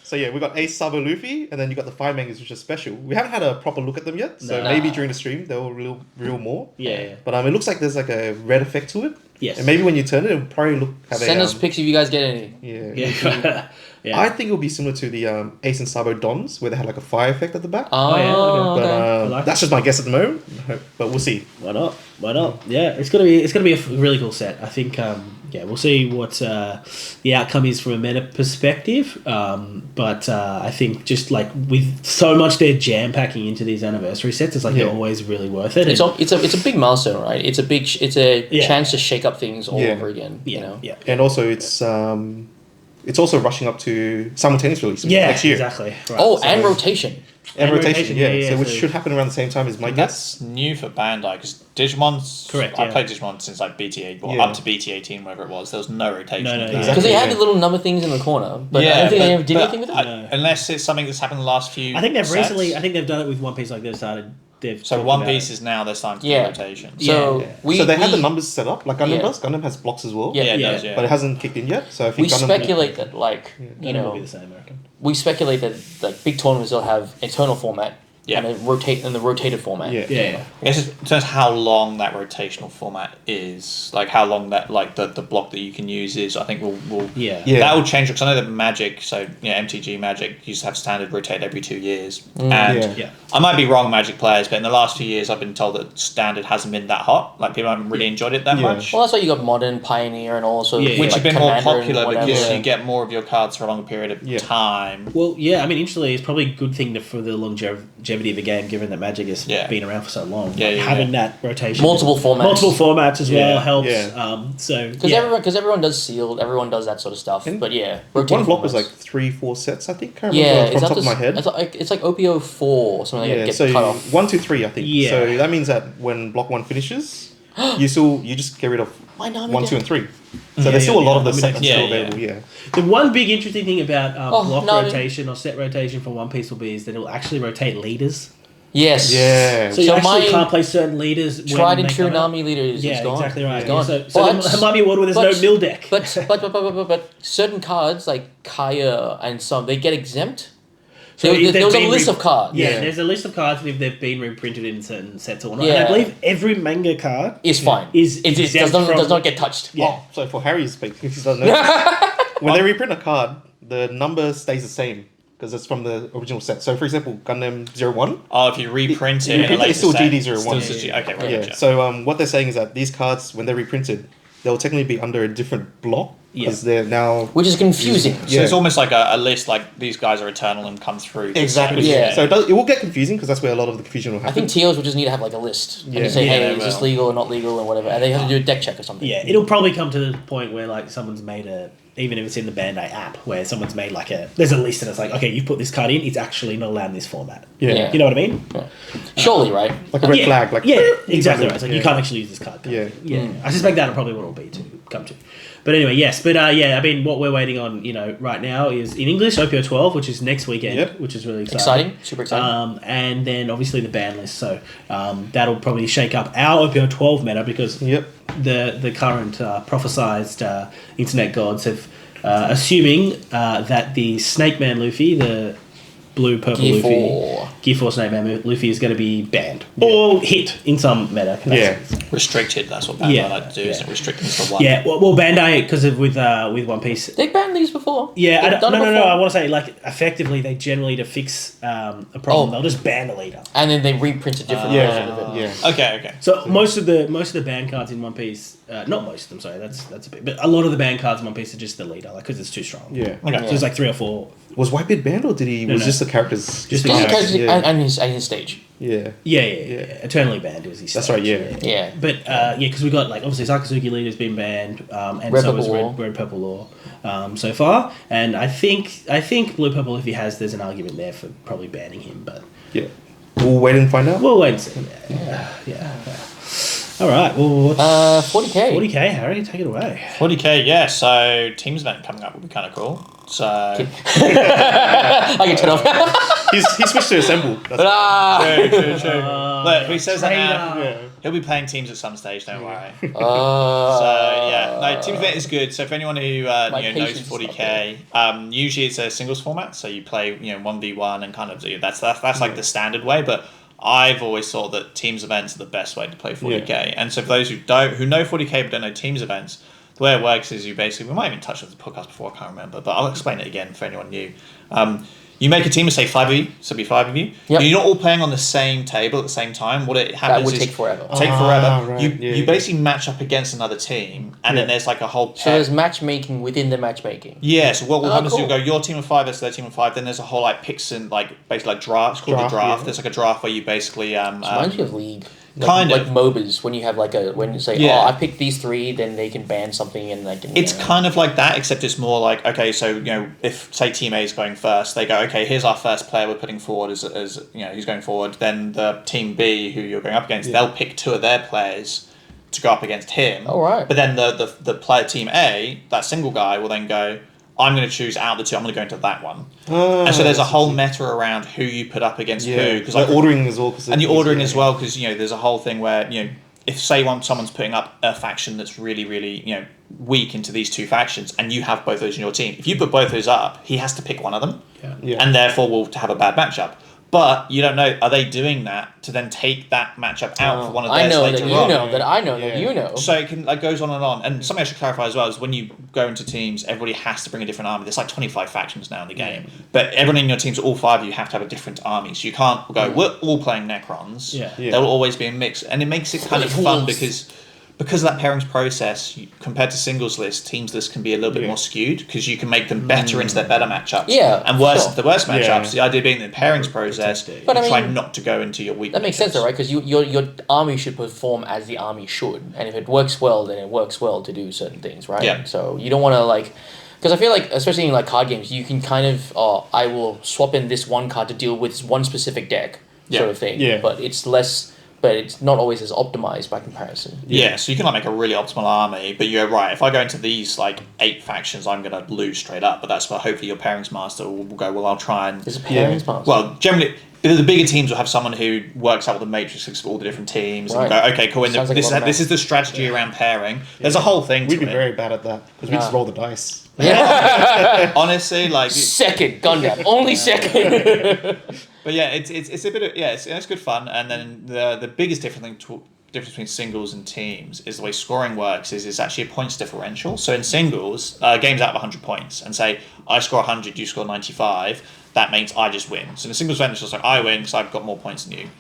So yeah, we got Ace, Sabo, Luffy, and then you got the 5 mangas, which are special. We haven't had a proper look at them yet, so maybe during the stream they'll reveal more. Yeah. But it looks like there's like a red effect to it. Yes. And maybe when you turn it, it'll probably Send us pics if you guys get any. Yeah. Yeah. I think it'll be similar to the Ace and Sabo Dons, where they had like a fire effect at the back. Oh, yeah, But okay. I like that's just my guess at the moment. But we'll see. Why not? Why not? Yeah, it's gonna be a really cool set. I think. We'll see what the outcome is from a meta perspective. But I think just like with so much they're jam packing into these anniversary sets, it's like they're always really worth it. It's a big milestone, right? It's a chance to shake up things all over again. Yeah, You know? yeah. And also, it's also rushing up to simultaneous release next year. Exactly. Right. Oh, So- and rotation. And rotation, yeah, So which so- should happen around the same time as my guess. That's new for Bandai because Digimon's. Correct, I yeah. played Digimon since like BT8 or Yeah. up to BT18, whatever it was. There was no rotation. No, of that. exactly. Because they had Yeah. the little number things in the corner, but I don't think they ever did anything with it. No. Unless it's something that's happened in the last few. I think they've sets. recently. I think they've done it with One Piece. Like they've started. So One Piece is now they're starting to do rotation. So Yeah. So they have the numbers set up, like Gundam does. Gundam has blocks as well. Yeah. Yeah, it Yeah. does. Yeah. But it hasn't kicked in yet. So I think we Gundam speculate that like you Gundam will be know the same, I reckon. we speculate that like big tournaments will have eternal format Yeah. and the rotated format. Yeah. Yeah. I guess it depends how long that rotational format is, like how long that like the block that you can use is. I think will Yeah. Yeah. that will change because I know that Magic, so MTG Magic used to have standard rotate every 2 years, and Yeah. I might be wrong, Magic players, but in the last few years I've been told that standard hasn't been that hot. Like people haven't really enjoyed it that Yeah. much. Well, that's why you got modern, pioneer, and also Yeah, Which like have been more Commander and popular because whatever. you get more of your cards for a longer period of Yeah. time. Well, yeah. I mean, interestingly, it's probably a good thing for the longevity of the game, given that Magic has been around for so long. Yeah, yeah, having that rotation, Multiple formats as well helps. Yeah. So because everyone does sealed, everyone does that sort of stuff. And but yeah, one rotated block was formats. like 3-4 sets, I think. Can't Yeah, remember it's from up the top to of my head. It's like OP04 or something that Yeah, gets so cut off. 1, 2, 3, I think. Yeah. So that means that when block 1 finishes, you just get rid of My name 1, 2, again. and 3. So there's still a lot of the I mean, sets yeah, still yeah. available. Yeah. The one big interesting thing about block no, rotation or set rotation for One Piece will be is that it will actually rotate leaders. Yes. Yeah. So you So actually my can't play certain leaders. Tried and when true they come out. Nami leader is Yeah, gone. exactly right. He's gone. So But- there might be a world where there's but- no mill deck. But certain cards like Kaya and some they get exempt. So There if was a they've list been of cards. Yeah, Yeah. there's a list of cards if they've been reprinted in certain sets or not. Yeah. And I believe every manga card Is fine. is it exempt does from- not get touched. Yeah. Oh, so for Harry's speak, if he doesn't know, when they reprint a card, the number stays the same because it's from the original set. So, for example, Gundam 01. Oh, if you reprint it, It's still GD01. Okay, right. Yeah. Gotcha. So, what they're saying is that these cards, when they're reprinted, they'll technically be under a different block because they're now. Which is confusing. So it's almost like a list, like these guys are eternal and come through. this Exactly. set. Yeah. So it will get confusing because that's where a lot of the confusion will I happen. think TOs will just need to have like a list and Yeah. just say, Yeah, hey, they is this will. legal or not legal or whatever, and they have to do a deck check or something. Yeah, it'll probably come to the point where like someone's made even if it's in the Bandai app, where someone's made like there's a list and it's like, okay, you've put this card in, it's actually not allowed in this format. Yeah. You know what I mean? Surely, right? Like a red flag. Like exactly right. It's like you can't actually use this card. Yeah. Yeah. I suspect that'll probably what it'll be to come to. But anyway, yes. But I mean, what we're waiting on, right now is in English OPO12, which is next weekend, Yep. which is really exciting. Super exciting. And then obviously the ban list. So that'll probably shake up our OPO12 meta because the current prophesized internet gods have assuming that the Snake Man Luffy, the blue purple Gear Luffy, 4. Gear 4 Snake Man Luffy is going to be banned or hit in some meta. Yeah. Restricted, that's what Bandai like to do, isn't it? Restrict them to one. Yeah, well Bandai, because with One Piece. They banned these before. Yeah, They've done it no. before. I want to say like effectively they generally to fix a problem they'll just ban the leader. And then they reprint a different version of it. Yeah. Okay. So most of the ban cards in One Piece, not most of them, sorry, that's a bit, but a lot of the ban cards in One Piece are just the leader, like because it's too strong. Yeah. Okay. So there's like 3 or 4. Was Whitebeard banned or did he? Was no. just the characters? Just the Just characters. because, and his stage. Yeah. Yeah. Eternally banned was his That's stage, right, yeah. Yeah. But because we got like obviously Sakazuki Leader's been banned, and Red so Purple is Law. Red Purple Law so far. And I think Blue Purple, if he has, there's an argument there for probably banning him. But Yeah. We'll wait and find out. we'll wait and see. Yeah. All right. Well, what's 40K. 40K, Harry, take it away. 40k, yeah. So teams event coming up would be kind of cool. So I can turn off. He switched to Assemble. That's true. Look, he says that now. yeah. He'll be playing teams at some stage. Don't worry. So So yeah, no, team event is good. So for anyone who knows patience is 40k, usually it's a singles format. So you play 1v1 and kind of that's like the standard way. But I've always thought that teams events are the best way to play 40k. Yeah. And so for those who know 40k but don't know teams events, the way it works is you basically, we might even touch on the podcast before, I can't remember, but I'll explain it again for anyone new. You make a team of, say, 5 of you, so it'll be 5 of you. Yep. You're not all playing on the same table at the same time. What it happens that would is... take forever. Right. You basically match up against another team, and then there's like a whole... So there's matchmaking within the matchmaking. Yeah, so what will happen is cool. you'll go your team of 5 versus their team of 5, then there's a whole like picks and like basically like draft, it's called the draft. Yeah. There's like a draft where you basically... Reminds me of League. Kind of. Like MOBAs, when you have like when you say, Yeah. I picked these 3, then they can ban something and they can... It's kind of like that, except it's more like, okay, so, if, say, Team A is going first, they go, okay, here's our first player we're putting forward as who's going forward. Then the Team B, who you're going up against, they'll pick 2 of their players to go up against him. All right. But then the player Team A, that single guy, will then go, I'm going to choose out of the 2, I'm going to go into that one. And so there's a whole meta around who you put up against who. Cause like ordering as well. And you're ordering as well, because there's a whole thing where, if say someone's putting up a faction that's really, really, weak into these 2 factions, and you have both those in your team, if you put both those up, he has to pick one of them, and therefore will have a bad matchup. But you don't know, are they doing that to then take that matchup out for one of theirs later on? That you know. So it can goes on and on. And something I should clarify as well is when you go into teams, everybody has to bring a different army. There's like 25 factions now in the game. But everyone in your teams, all 5 of you, have to have a different army. So you can't go, we're all playing Necrons. There will always be a mix. And it makes it kind of fun because of that pairings process, compared to singles list, teams list can be a little bit more skewed because you can make them better into their better matchups. And worse into the worst matchups. The idea being the pairings process, you try not to go into your weak That makes sense though, right? Because your army should perform as the army should. And if it works well, then it works well to do certain things, right? Yeah. So you don't want to because I feel like, especially in like card games, you can kind of, I will swap in this one card to deal with one specific deck sort of thing. Yeah. But it's not always as optimized by comparison. Yeah, so you can make a really optimal army, but you go, right, if I go into these 8 factions, I'm going to lose straight up. But that's where hopefully your pairings master will go, well, I'll try and... There's a pairings master. Well, generally, the bigger teams will have someone who works out with the matrices of all the different teams and go, okay, cool, this is the strategy around pairing. There's a whole thing to it. We'd be very bad at that because we just roll the dice. Honestly, second Gundam, only second. But yeah, it's a bit of it's good fun. And then the biggest difference between singles and teams is the way scoring works. Is it's actually a points differential. So in singles, games out of 100 points, and say I score 100, you score 95. That means I just win. So in a singles event, it's just like I win because I've got more points than you.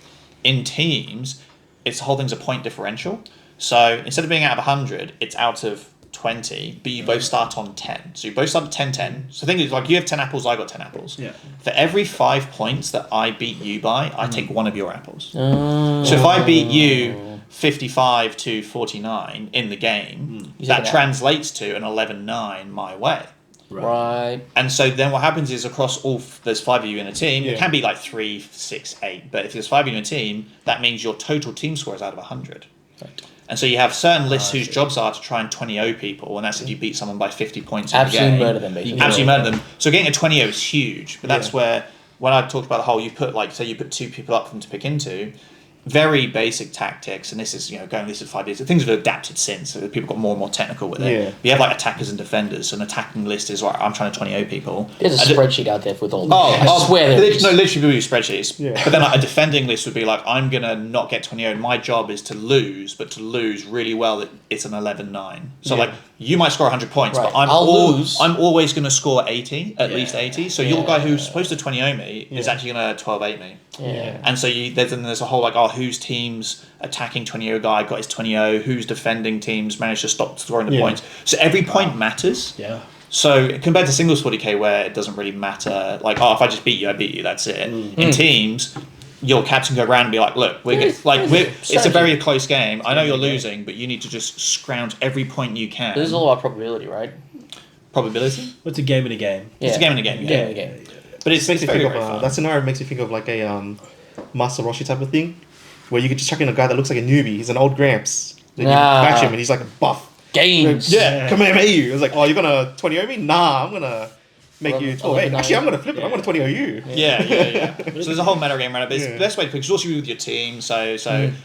In teams, the whole thing's a point differential. So instead of being out of 100, it's out of 20, but you both start on 10. So you both start at 10-10. So the thing is, you have 10 apples, I got 10 apples. Yeah. For every 5 points that I beat you by, I take one of your apples. So if I beat you 55 to 49 in the game, that translates to an 11-9 my way. Right. And so then what happens is across there's 5 of you in a team. It can be 3, 6, 8. But if there's 5 of you in a team, that means your total team score is out of 100. Right. And so you have certain lists whose jobs are to try and 20-0 people, and that's if you beat someone by 50 points in the game. Absolutely murder them, basically. Absolutely murder them. So getting a 20-0 is huge, but that's where, when I talked about the whole, you put, say you put 2 people up for them to pick into, very basic tactics, and this is, this is 5 years. Things have adapted since, so people got more and more technical with it. Yeah. You have attackers and defenders, so an attacking list is, I'm trying to 20-0 people. There's a spreadsheet out there with all I swear there is. No, literally we use spreadsheets. Yeah. But then a defending list would be I'm going to not get 20-0. My job is to lose, but to lose really well, it's an 11-9. So you might score 100 points, but I'm always going to score 80, at least 80. So your guy who's supposed to 20-0 me is actually going to 12-8 me. Yeah. And so there's a whole whose team's attacking 20-0 guy got his 20-0, whose defending teams managed to stop scoring the points. So every point matters. Yeah. So compared to singles 40k where it doesn't really matter, like if I just beat you, I beat you. That's it. In teams, your captain go around and be like, look, it's a very close game. I know you're losing, but you need to just scrounge every point you can. This is all about probability, right? Probability? What's a game in a game? Yeah. It's a game in a game. Yeah. But it makes you think of that scenario makes you think of like a Master Roshi type of thing, where you could just chuck in a guy that looks like a newbie. He's an old Gramps. Then you match him and he's like a buff. Games. Yeah, come here, you. It's like, you're gonna 20 me? Nah, I'm gonna make you 12. Actually, I'm gonna flip it. I'm gonna 20 you. Yeah. So there's a whole meta game around it, but it's the best way to play because also with your team.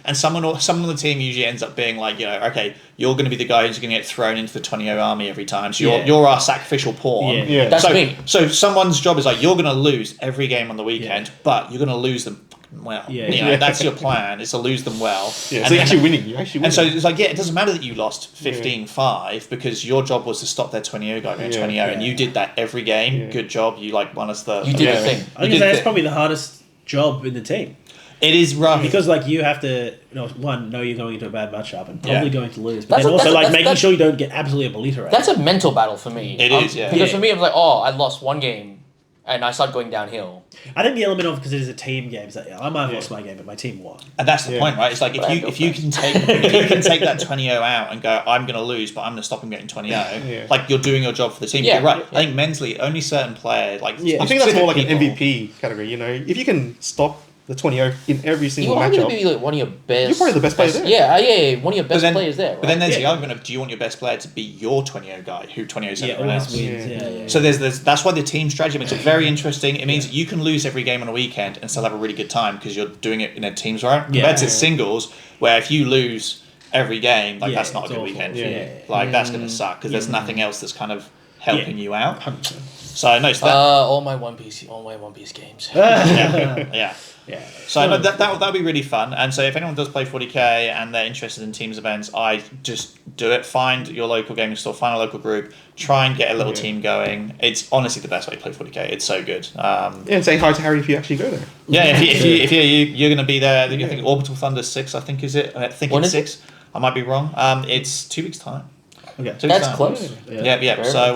And someone on the team usually ends up being like, okay, you're going to be the guy who's going to get thrown into the 20 army every time. So you're our sacrificial pawn. Yeah. That's me. So someone's job is like, you're going to lose every game on the weekend, but you're going to lose them well. That's your plan, is to lose them well. Yeah, so you're actually winning. And so it's like, it doesn't matter that you lost 15-5 because your job was to stop their 20-0 guy going 20-0 and you did that every game. Good job. You won us the... You did the thing. I think that's probably the hardest job in the team. It is rough. Because you have to, know you're going into a bad matchup and probably going to lose. But That's then also that's making sure you don't get absolutely obliterated. That's a mental battle for me. It is, yeah. Because for me, I'm like, I lost one game and I start going downhill. I think the element of, because it is a team game, is that I might have lost my game, but my team won. And that's the point, right? It's like if you can take that 20-0 out and go, I'm going to lose, but I'm going to stop him getting 20-0. Like you're doing your job for the team. Yeah, you're right. I think mentally, only certain players I think that's more like an MVP category. If you can stop the 20-0 in every single matchup, You're going to be one of your best. You're probably the best player there. Yeah, one of your best players there. Right? But then there's the argument of, do you want your best player to be your 20-0 guy who 20-0's everyone else? Wins. So that's why the team strategy makes it very interesting. It means you can lose every game on a weekend and still have a really good time because you're doing it in a team's right. Compared to singles, where if you lose every game, that's not a good weekend for you. That's going to suck because there's nothing else that's kind of helping you out. 100%. So no, so that all my One Piece games. Yeah. So that'll be really fun. And so if anyone does play 40k and they're interested in teams events, I just do it. Find your local gaming store, find a local group, try and get a little team going. It's honestly the best way to play 40k. It's so good. And say hi to Harry if you actually go there. Yeah, if you're going to be there. I think Orbital Thunder 6. I think is it. I think it's 6. I might be wrong. It's 2 weeks time. Okay, that's close. Yeah. So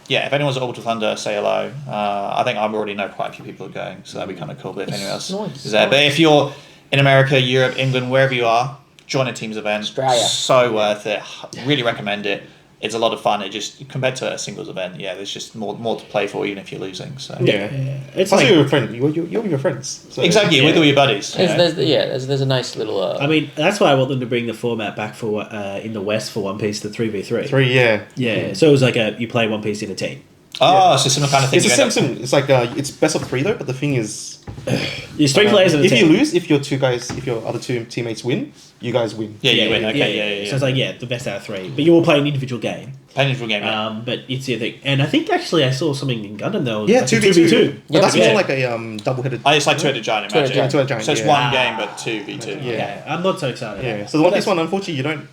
if anyone's at Orbital Thunder, say hello. I think I already know quite a few people are going, so that'd be kind of cool. But if anyone else is there, but if you're in America, Europe, England, wherever you are, join a team's event. Australia. So worth it. Really recommend it. It's a lot of fun. It just compared to a singles event, there's just more to play for, even if you're losing. So it's like you're a friend. You're with your friends. So. Exactly, with all your buddies. There's a nice little. I mean, that's why I want them to bring the format back for in the West for One Piece, the 3v3. Yeah. So it was like you play One Piece in a team. Oh, so similar kind of thing. It's the same. It's like it's best of 3 though, but the thing is, there's 3 players in a team. If you lose, if your other 2 teammates win, you guys win. Yeah, you win. Okay, yeah. So it's like the best out of 3, but you all play an individual game. But it's the thing, and I think actually I saw something in Gundam though. 2v2. But that's more like a double-headed. It's like two-headed giant. Imagine. Two-headed giant. So it's one game, but 2v2. Yeah, I'm not so excited. Yeah. So the One Piece one, unfortunately, you don't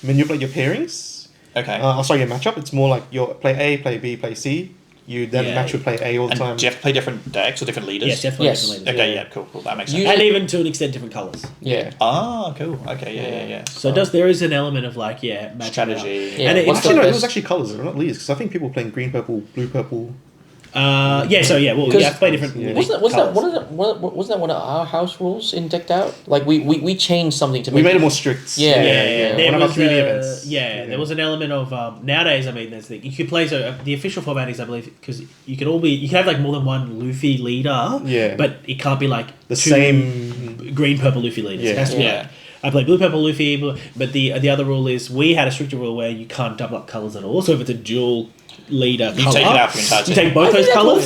manipulate your pairings. Okay. Your matchup. It's more like you play A, play B, play C. You then match with play A all the time. Do you have to play different decks or different leaders? Yes, definitely different leaders. Okay, yeah, cool. That makes sense. And even to an extent, different colours. Yeah. Ah, cool. Okay, yeah. So there is an element of strategy. And it was actually colours, not leaders, because I think people were playing green, purple, blue, purple. You have to play different. Wasn't that one of our house rules in Decked Out? Like we changed something to. We made it more strict. Yeah. There was an element of nowadays. I mean, there's you could play. So the official format is, I believe, because you can have like more than one Luffy leader. Yeah. But it can't be like the same green, purple Luffy leaders. Yeah. It has to be like, I play blue, purple, Luffy, but the other rule is we had a stricter rule where you can't double up colours at all. So if it's a dual leader you take it out for entire you take both those colours.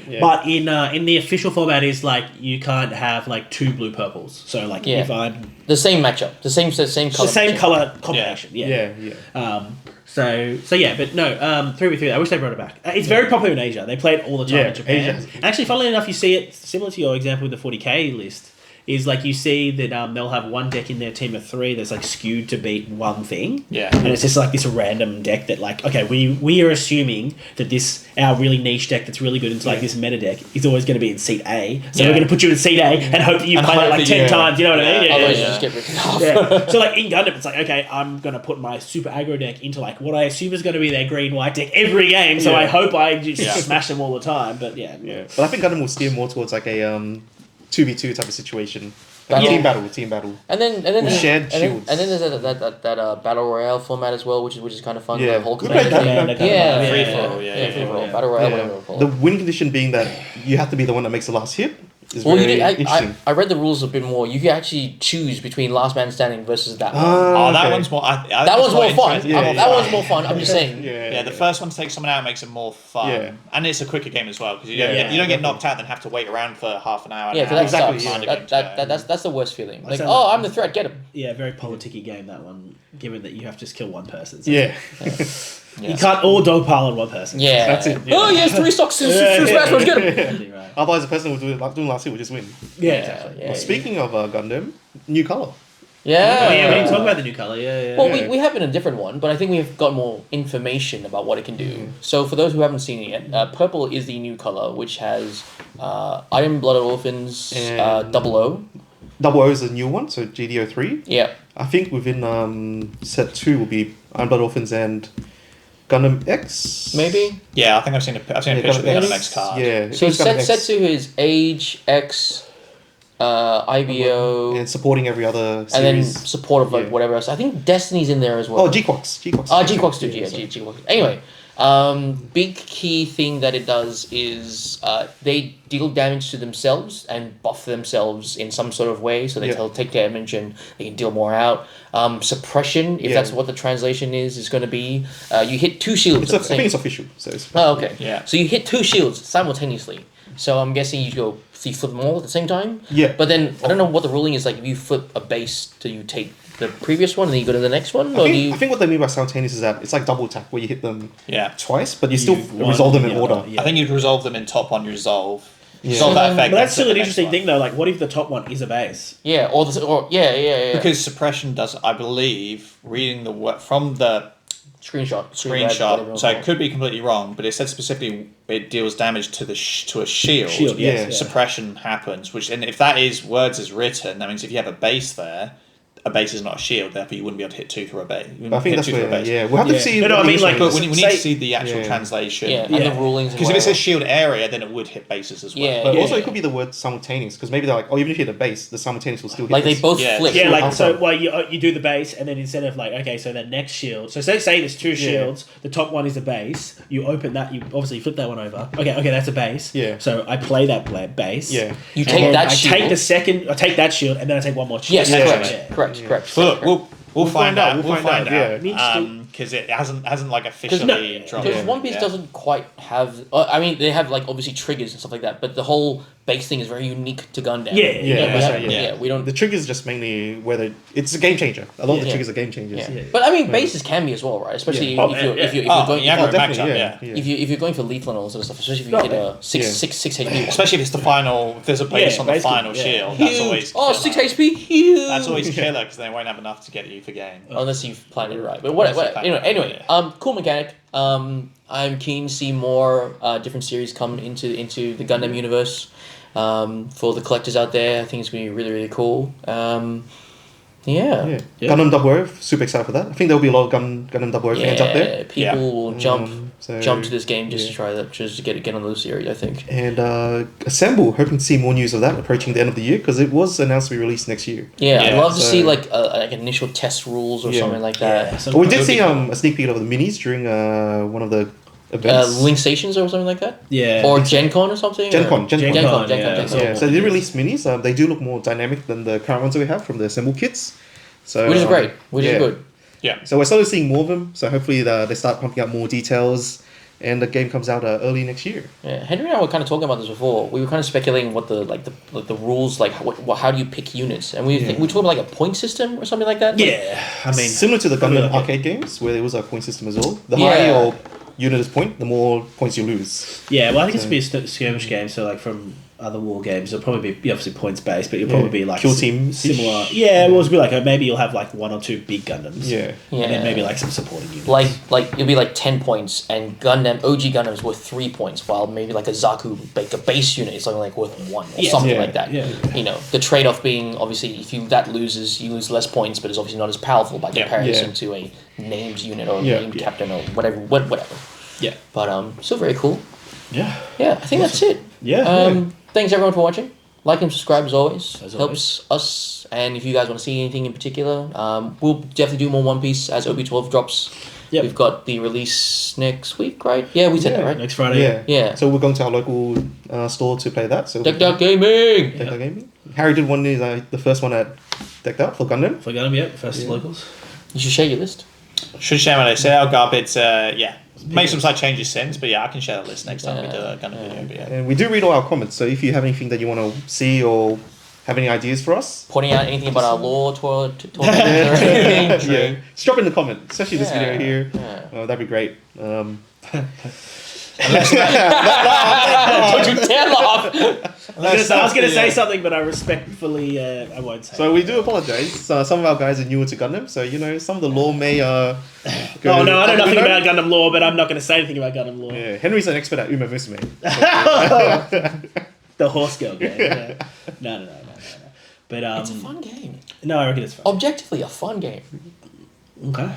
Yeah. But in the official format is like you can't have like 2 blue purples. So like if I'm the same matchup, the same color, the same color combination. Yeah. But no, 3v3. I wish they brought it back. It's very popular in Asia. They play it all the time in Japan. Asia. Actually, funnily enough, you see it similar to your example with the 40k list. is like you see that they'll have one deck in their team of 3 that's like skewed to beat one thing. Yeah. And it's just like this random deck that like, okay, we are assuming that our really niche deck that's really good into like this meta deck is always going to be in seat A. So we're going to put you in seat A and hope that you play that like 10 times. You know what I mean? Otherwise, you just get written off. Yeah. So like in Gundam, it's like, okay, I'm going to put my super aggro deck into like what I assume is going to be their green-white deck every game. So I hope I just smash them all the time. But yeah. But I think Gundam will steer more towards like a 2v2 type of situation. Team battle. And then with shared shields. And then there's that battle royale format as well, which is kind of fun. Yeah. The whole We played that. free for all. Battle royale, whatever it's called. The win condition being that you have to be the one that makes the last hit. Well, I read the rules a bit more. You can actually choose between last man standing versus that one. That one's more. That one's more fun. That one's more fun. I'm just saying. Yeah, the first one to take someone out makes it more fun, and it's a quicker game as well because you don't get knocked out and have to wait around for half an hour. Yeah, because that sucks. That's the worst feeling. Like, I'm the threat. Get him. Yeah, very politicky game that one. Given that you have to just kill one person. So Yeah. You can't all dogpile on one person. Yeah. That's it. Yeah. Oh, he has 3 stocks. Smash, get him. Right. Otherwise, the person who was doing last hit will just win. Yeah, exactly. Well, speaking of Gundam, new color. Yeah. Oh, yeah, we didn't talk about the new color. Yeah. Well, we have in a different one, but I think we've got more information about what it can do. So for those who haven't seen it yet, purple is the new color, which has Iron Blooded Orphans, Double O. Double O is a new one, so GD03. Yeah. I think within set 2 will be Iron Blood Orphans and Gundam X. Maybe. Yeah, I think I've seen a picture of the Gundam X card. Yeah. So set 2 is Age, X, IBO, and supporting every other series. and then support of like whatever else. I think Destiny's in there as well. Oh, G-Quox. G-Quox too. Yeah, G-Quox. Anyway, big key thing that it does is they deal damage to themselves and buff themselves in some sort of way, so they take damage and they can deal more out. Suppression, if that's what the translation is going to be. You hit 2 shields. I think it's official. So it's okay. Yeah. So you hit 2 shields simultaneously. So I'm guessing you flip them all at the same time? Yeah. But then, I don't know what the ruling is like. If you flip a base, do you take the previous one and then you go to the next one? I think what they mean by simultaneous is that it's like double attack where you hit them twice, but you still resolve them in order. I think you'd resolve them in top one resolve. Yeah. Resolve that effect. But that's still an interesting thing though. Like, what if the top one is a base? Yeah, yeah. Because suppression does, I believe, reading the from the screenshot. So it could be completely wrong, but it said specifically it deals damage to the to a shield. Yes. Suppression happens, and if that is words as written, that means if you have a base there, a base is not a shield, therefore you wouldn't be able to hit 2 through a base. I think that's where, we'll have to see. No, I mean, like, but we need to see the actual translation. and the rulings. Because if it says shield area, then it would hit bases as well. Yeah, But also it could be the word simultaneous, because maybe they're like, even if you hit a base, the simultaneous will still hit. Like they both flip. Yeah, like so. Well, you do the base, and then instead of like, okay, so the next shield. So say there's 2 shields. The top one is a base. You open that. You obviously flip that one over. Okay, that's a base. Yeah. So I play that base. Yeah. You take that shield. I take the second. I take that shield, and then I take one more shield. Yes, correct. Look, we'll find out. We'll find out. Yeah. Because it hasn't like officially dropped. Because One Piece doesn't quite have. I mean, they have like obviously triggers and stuff like that, but the whole base thing is very unique to Gundam. We don't. The triggers just mainly whether it's a game changer. A lot of the triggers are game changers. Yeah. But I mean, bases can be as well, right? Especially if you're going. If you're going for lethal and all sort of stuff, especially if you hit a 6 HP. Especially if it's the final. If there's a base on the final shield, that's always 6 HP. Huge. That's always killer because they won't have enough to get you for game. Unless you've planned it right. But whatever. Anyway, cool mechanic. I'm keen to see more different series come into the Gundam universe. For the collectors out there, I think it's going to be really, really cool. Gundam Double O, super excited for that. I think there'll be a lot of Gundam Double O fans out there. People will jump to this game just to try that, just to get on the series, I think. And Assemble, hoping to see more news of that approaching the end of the year, because it was announced to be released next year. I'd love to see like initial test rules or something like that. We did see a sneak peek of the minis during one of the events. Link Stations or something like that? Yeah. Or Gen Con or something? Gen Con. So they did release minis. They do look more dynamic than the current ones that we have from the Assemble kits. So, which is great. Which is good. Yeah. So we're starting to seeing more of them. So hopefully they start pumping out more details. And the game comes out early next year. Yeah, Henry and I were kind of talking about this before. We were kind of speculating what the rules, like how do you pick units, and we talked about like a point system or something like that. Yeah, I mean similar to the Gundam arcade games where there was a point system as well. The higher your unit is point, the more points you lose. Yeah, well, I think it's be a skirmish game. So like from other war games, it'll probably be obviously points based, but you'll probably be like kill team similar. Yeah, it will be like maybe you'll have like 1 or 2 big Gundams. Yeah. And then maybe like some supporting units. Like it'll be like 10 points, and OG Gundam's worth 3 points, while maybe like a Zaku, like a base unit is something like worth 1 or something like that. Yeah. You know, the trade off being obviously if that loses, you lose less points, but it's obviously not as powerful by comparison to a named unit or named captain or whatever. Yeah. But still very cool. Yeah. Yeah, I think that's it. Yeah. Thanks everyone for watching. Like and subscribe as always. Helps us. And if you guys want to see anything in particular, we'll definitely do more One Piece as OP12 drops. Yep. We've got the release next week, right? Yeah, we said that, right? Next Friday. Yeah. So we're going to our local store to play that. So Decked Out Gaming! Decked Out Gaming. Harry did one, the first one at Decked Out for Gundam. For Gundam, yeah. First locals. You should share your list. Should share my list. Our garbage, make some slight changes since, but I can share the list next time we do a Gundam video. But And we do read all our comments, so if you have anything that you want to see or have any ideas for us, pointing out anything about our lore or anything, just drop in the comment, especially this video here. That'd be great. Don't you dare laugh! I was going to say something, but I respectfully I won't say. So we do apologize. Some of our guys are newer to Gundam, so some of the lore may. No, I know nothing about Gundam lore, but I'm not going to say anything about Gundam lore. Yeah, Henry's an expert at Uma Musume. The horse girl game. Yeah. No. But it's a fun game. No, I reckon it's fun. Objectively, a fun game. Okay.